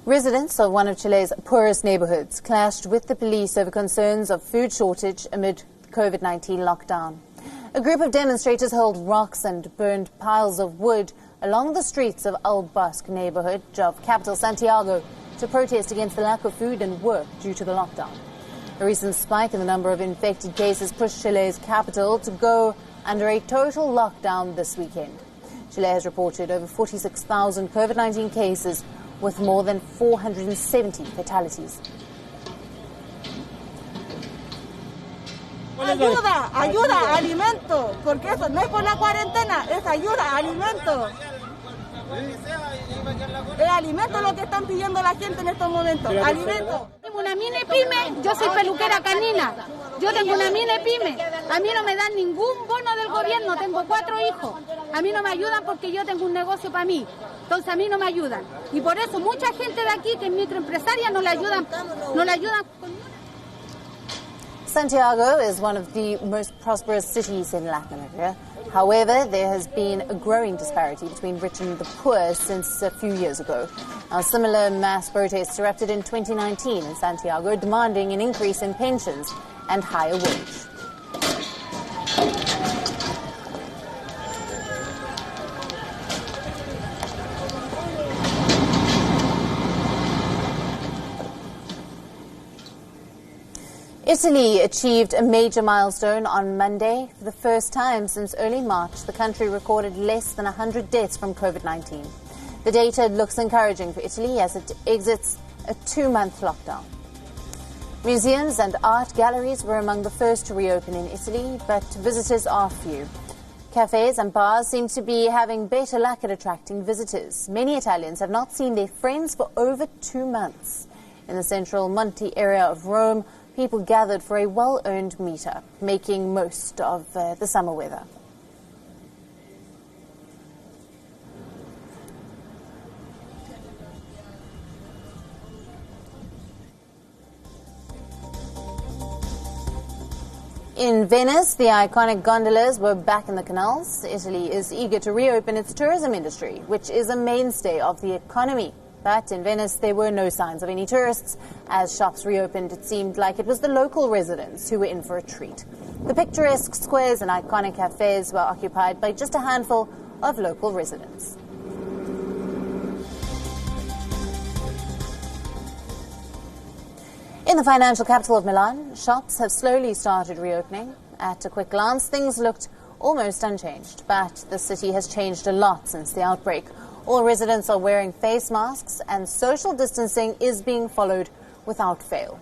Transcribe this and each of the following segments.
Residents of one of Chile's poorest neighborhoods clashed with the police over concerns of food shortage amid the COVID-19 lockdown. A group of demonstrators hurled rocks and burned piles of wood along the streets of Bosque neighborhood of capital Santiago to protest against the lack of food and work due to the lockdown. A recent spike in the number of infected cases pushed Chile's capital to go under a total lockdown this weekend. Chile has reported over 46,000 COVID-19 cases with more than 470 fatalities. Ayuda, ayuda, alimento, porque eso no es por la cuarentena, es ayuda, alimento. El alimento es lo que están pidiendo la gente en estos momentos, alimento. Tengo una mini pyme, yo soy peluquera canina, yo tengo una mini pyme, a mí no me dan ningún bono del gobierno, tengo 4 hijos, a mí no me ayudan porque yo tengo un negocio para mí, entonces a mí no me ayudan. Y por eso mucha gente de aquí que es microempresaria no le ayudan. Santiago is one of the most prosperous cities in Latin America. However, there has been a growing disparity between rich and the poor since a few years ago. Now, similar mass protests erupted in 2019 in Santiago, demanding an increase in pensions and higher wage. Italy achieved a major milestone on Monday. For the first time since early March, the country recorded less than 100 deaths from COVID-19. The data looks encouraging for Italy as it exits a 2-month lockdown. Museums and art galleries were among the first to reopen in Italy, but visitors are few. Cafes and bars seem to be having better luck at attracting visitors. Many Italians have not seen their friends for over 2 months. In the central Monte area of Rome, people gathered for a well-earned meetup, making most of the summer weather. In Venice, the iconic gondolas were back in the canals. Italy is eager to reopen its tourism industry, which is a mainstay of the economy. But in Venice, there were no signs of any tourists. As shops reopened, it seemed like it was the local residents who were in for a treat. The picturesque squares and iconic cafes were occupied by just a handful of local residents. In the financial capital of Milan, shops have slowly started reopening. At a quick glance, things looked almost unchanged, but the city has changed a lot since the outbreak. All residents are wearing face masks and social distancing is being followed without fail.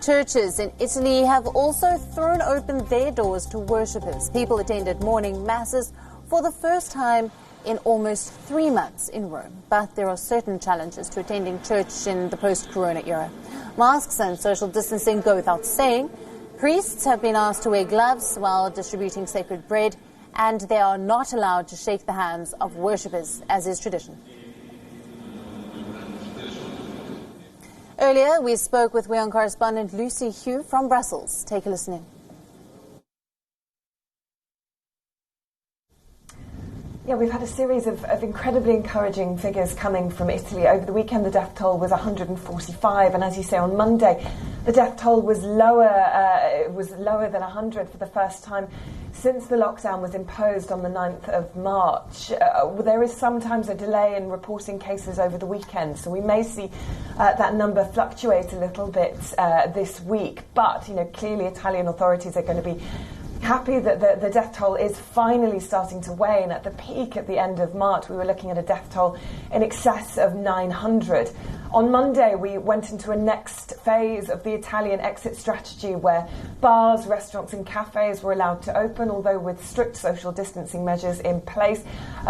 Churches in Italy have also thrown open their doors to worshippers. People attended morning masses for the first time in almost 3 months in Rome. But there are certain challenges to attending church in the post-corona era. Masks and social distancing go without saying. Priests have been asked to wear gloves while distributing sacred bread, and they are not allowed to shake the hands of worshippers, as is tradition. Earlier, we spoke with WION correspondent Lucy Hugh from Brussels. Take a listen in. Yeah, we've had a series of incredibly encouraging figures coming from Italy. Over the weekend, the death toll was 145, and as you say, on Monday, the death toll was lower than 100 for the first time since the lockdown was imposed on the 9th of March. There is sometimes a delay in reporting cases over the weekend, so we may see that number fluctuate a little bit this week. But, clearly Italian authorities are going to be happy that the death toll is finally starting to wane. At the peak at the end of March, we were looking at a death toll in excess of 900. On Monday, we went into a next phase of the Italian exit strategy where bars, restaurants and cafes were allowed to open, although with strict social distancing measures in place.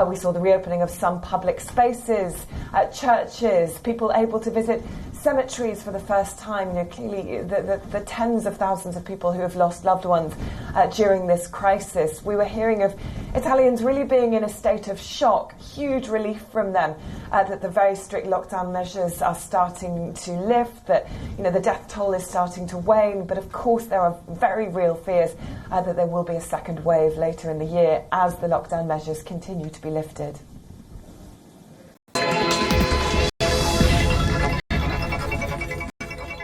We saw the reopening of some public spaces, churches, people able to visit cemeteries for the first time. Clearly the tens of thousands of people who have lost loved ones during this crisis. We were hearing of Italians really being in a state of shock, huge relief from them that the very strict lockdown measures are starting to lift, that the death toll is starting to wane, but of course there are very real fears that there will be a second wave later in the year as the lockdown measures continue to be lifted.